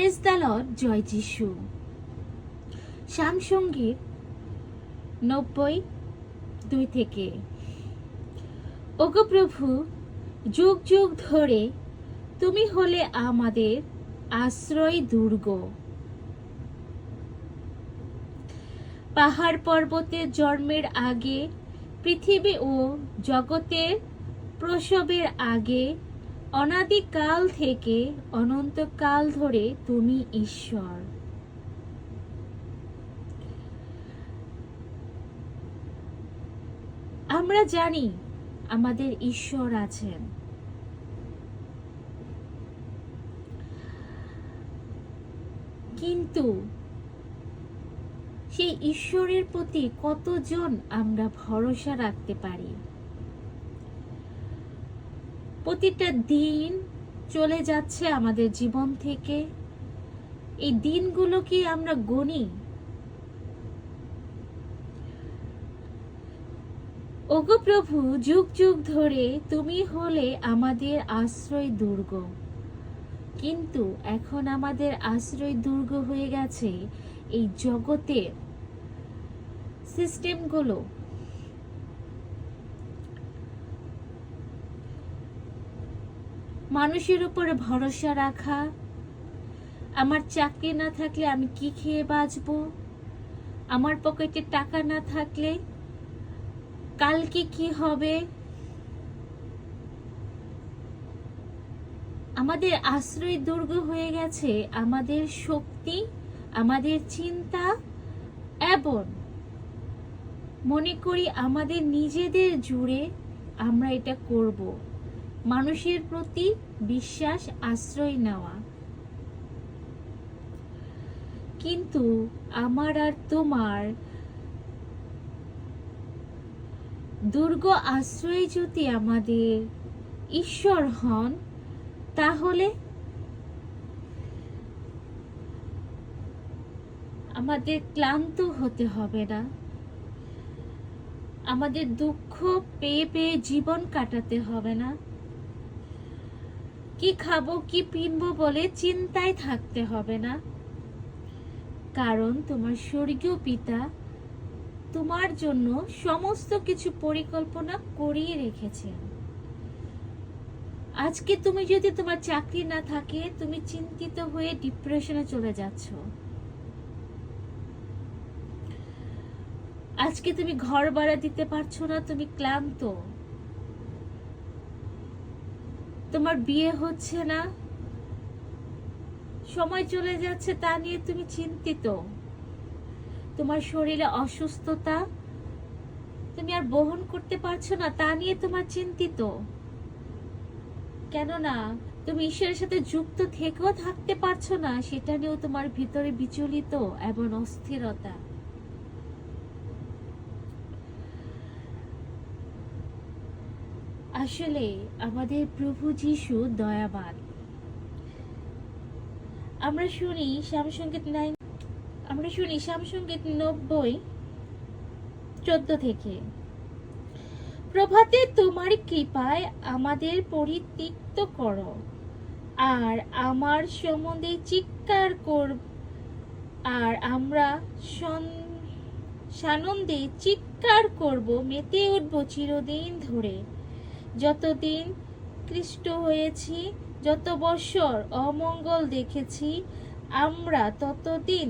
Praise the Lord, জয় যিশু। সামসঙ্গীত 90:2 থেকে। ওগো প্রভু, যুগ যুগ ধরে তুমি হলে আমাদের আশ্রয় দুর্গ। পাহাড় পর্বতের জন্মের আগে, পৃথিবী ও জগতের প্রসবের আগে, অনাদিকাল থেকে অনন্তকাল ধরে তুমি ঈশ্বর। আমরা জানি আমাদের ঈশ্বর আছেন, কিন্তু সেই ঈশ্বরের প্রতি কতজন আমরা ভরসা রাখতে পারি? প্রতিটা দিন চলে যাচ্ছে আমাদের জীবন থেকে, এই দিনগুলো কি আমরা গণি? ওগো প্রভু, যুগ যুগ ধরে তুমি হলে আমাদের আশ্রয় দুর্গ, কিন্তু এখন আমাদের আশ্রয় দুর্গ হয়ে গেছে এই জগতের সিস্টেমগুলো। মানুষের উপরে ভরসা রাখা, আমার চাকরি না থাকলে আমি কি খেয়ে বাঁচবো, আমার পকেটে টাকা না থাকলে কালকে কি হবে। আমাদের আশ্রয় দুর্গ হয়ে গেছে আমাদের শক্তি, আমাদের চিন্তা, এবং মনে করি আমাদের নিজেদের জুড়ে আমরা এটা করব, মানুষের প্রতি বিশ্বাস, আশ্রয় নেওয়া। কিন্তু আমার আর তোমার দুর্গ আশ্রয় যদি আমাদের ঈশ্বর হন, তাহলে আমাদের ক্লান্ত হতে হবে না, আমাদের দুঃখ পেয়ে পেয়ে জীবন কাটাতে হবে না, কি খাবো কি পিনবো বলে চিন্তায় থাকতে হবে না। কারণ তোমার স্বর্গীয় পিতা তোমার জন্য সমস্ত কিছু পরিকল্পনা করিয়ে রেখেছেন। আজকে তুমি যদি তোমার চাকরি না থাকে, তুমি চিন্তিত হয়ে ডিপ্রেশনে চলে যাচ্ছ। আজকে তুমি ঘর ভাড়া দিতে পারছো না, তুমি ক্লান্ত। তোমার বিয়ে হচ্ছে না, সময় চলে যাচ্ছে, তা নিয়ে তুমি চিন্তিত। তোমার শরীরে অসুস্থতা, তুমি আর বহন করতে পারছো না, তা নিয়ে তোমার চিন্তিত। কেননা তুমি ঈশ্বরের সাথে যুক্ত থেকেও থাকতে পারছো না, সেটা নিয়েও তোমার ভিতরে বিচলিত এবং অস্থিরতা। আসলে আমাদের প্রভু যিশু দয়াবান। আমরা শুনি সামসঙ্গীত 90:14 থেকে। প্রভাতে তোমার কৃপায় আমাদের পরিতৃপ্ত করো, আর আমার সম্বন্ধে চিৎকার কর, আর আমরা সানন্দে চিৎকার করব, মেতে উঠব চিরদিন ধরে। যতদিন কৃষ্ট হয়েছি, যত বৎসর অমঙ্গল দেখেছি আমরা, ততদিন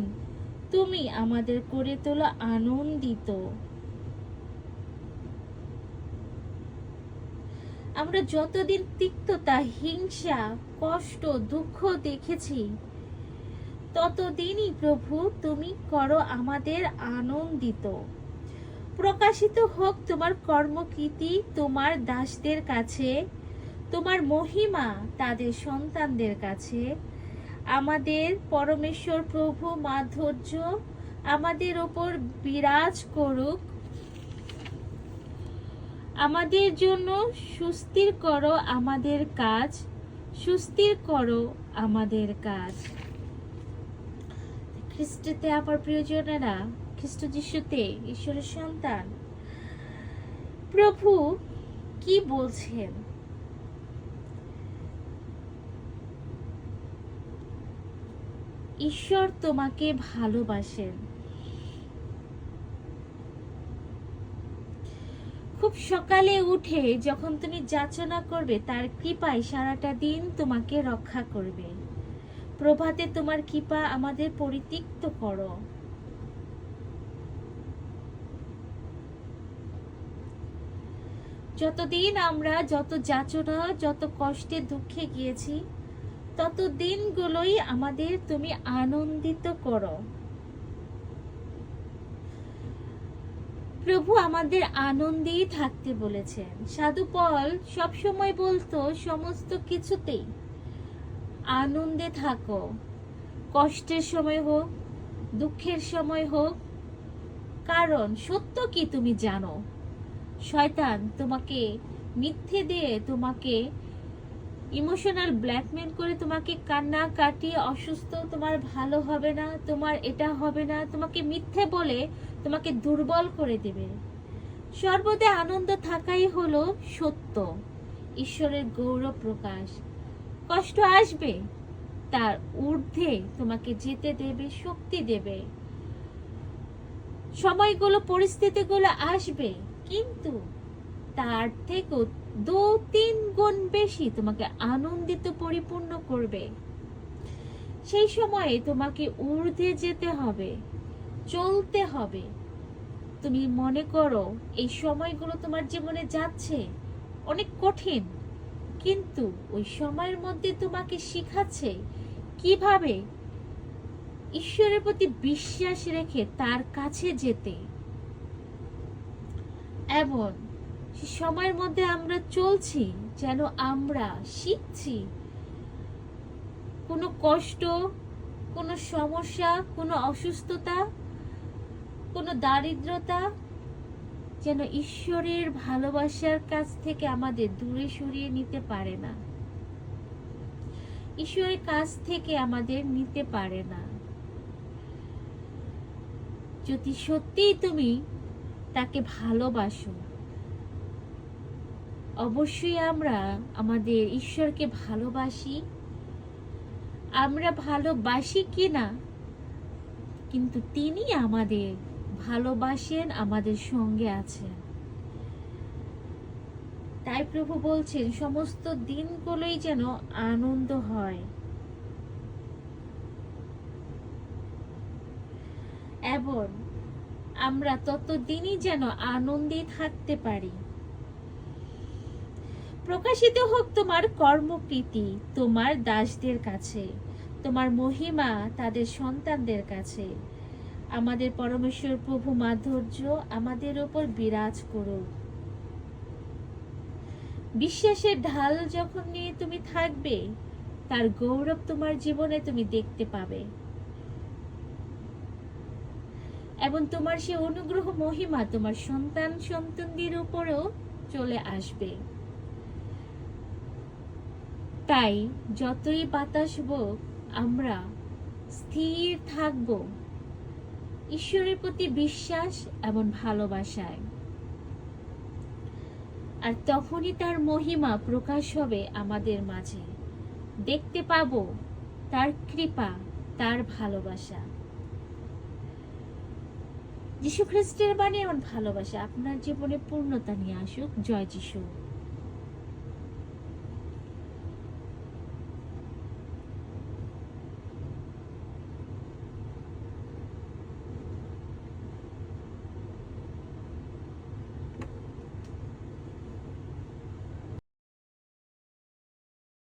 তুমি আমাদের করে তোলা আনন্দিত। আমরা যতদিন তিক্ততা, হিংসা, কষ্ট, দুঃখ দেখেছি, ততদিনই প্রভু তুমি করো আমাদের আনন্দিত। প্রকাশিত হোক তোমার কর্মকীর্তি তোমার দাসদের কাছে, তোমার মহিমা তাদের সন্তানদের কাছে। আমাদের পরমেশ্বর প্রভু মাধুর্য আমাদের ওপর বিরাজ করুক। আমাদের জন্য সুস্থির করো আমাদের কাজ, সুস্থির করো আমাদের কাজ। খ্রিস্টতে আমার প্রিয়জনেরা, খ্রিস্ট যিশুতে ঈশ্বরের সন্তান, প্রভু কি বলছেন? ঈশ্বর তোমাকে ভালোবাসেন। খুব সকালে উঠে যখন তুমি যাচনা করবে, তার কৃপায় সারাটা দিন তোমাকে রক্ষা করবে। প্রভাতে তোমার কৃপা আমাদের পরিতৃপ্ত করো। যতদিন আমরা যত যাচনা, যত কষ্টে দুঃখে গিয়েছি, তত দিনগুলোই আমাদের তুমি আনন্দিত করো। প্রভু আমাদের আনন্দেই থাকতে বলেছেন। সাধু পল সবসময় বলতো, সমস্ত কিছুতেই আনন্দে থাকো, কষ্টের সময় হোক, দুঃখের সময় হোক। কারণ সত্য কি তুমি জানো, শয়তান তোমাকে মিথ্যে দিয়ে, তোমাকে ইমোশনাল ব্ল্যাকমেল করে, তোমাকে কান্না কাটিয়ে, অসুস্থ, তোমার ভালো হবে না, তোমার এটা হবে না, তোমাকে মিথ্যে বলে তোমাকে দুর্বল করে দেবে। সর্বদা আনন্দ থাকাই হলো সত্য, ঈশ্বরের গৌরব প্রকাশ। কষ্ট আসবে, তার ঊর্ধ্বে তোমাকে যেতে দেবে, শক্তি দেবে। সময়গুলো, পরিস্থিতিগুলো আসবে, কিন্তু তার থেকেও 2-3 গুণ বেশি তোমাকে আনন্দিত পরিপূর্ণ করবে। সেই সময়ে তোমাকে ঊর্ধ্বে যেতে হবে, চলতে হবে। তুমি মনে করো এই সময়গুলো তোমার জীবনে যাচ্ছে অনেক কঠিন, কিন্তু ওই সময়ের মধ্যে তোমাকে শিখাচ্ছে কিভাবে ঈশ্বরের প্রতি বিশ্বাস রেখে তার কাছে যেতে। এমন সময়ের মধ্যে আমরা চলছি যেন আমরা শিখছি কোনো কষ্ট, কোনো সমস্যা, কোনো অসুস্থতা, কোনো দারিদ্রতা যেন ঈশ্বরের ভালোবাসার কাছ থেকে আমাদের দূরে সরিয়ে নিতে পারে না, ঈশ্বরের কাছ থেকে আমাদের নিতে পারে না। যদি সত্যিই তুমি তাকে ভালোবাসো, অবশ্যই আমরা আমাদের ঈশ্বরকে ভালোবাসি। আমরা ভালোবাসি কিনা, কিন্তু তিনি আমাদের ভালোবাসেন, আমাদের সঙ্গে আছেন। তাই প্রভু বলছেন, সমস্ত দিনগুলোই যেন আনন্দ হয় এবং আমরা ততদিনই যেন আনন্দে থাকতে পারি। প্রকাশিত হোক তোমার কর্মকীর্তি তোমার দাসদের কাছে, তোমার মহিমা তাদের সন্তানদের কাছে। আমাদের পরমেশ্বর প্রভু মাধুর্য আমাদের উপর বিরাজ করুক। বিশ্বাসের ঢাল যখন নিয়ে তুমি থাকবে, তার গৌরব তোমার জীবনে তুমি দেখতে পাবে এবং তোমার সে অনুগ্রহ মহিমা তোমার সন্তান সন্ততির উপরেও চলে আসবে। তাই যতই বাতাস হোক, আমরা স্থির থাকব ঈশ্বরের প্রতি বিশ্বাস এবং ভালোবাসায়। আর তখনই তার মহিমা প্রকাশ হবে আমাদের মাঝে, দেখতে পাবো তার কৃপা, তার ভালোবাসা। যীশু খ্রিস্টের বাণী এবং ভালোবাসা আপনার জীবনে পূর্ণতা নিয়ে আসুক। জয় যীশু।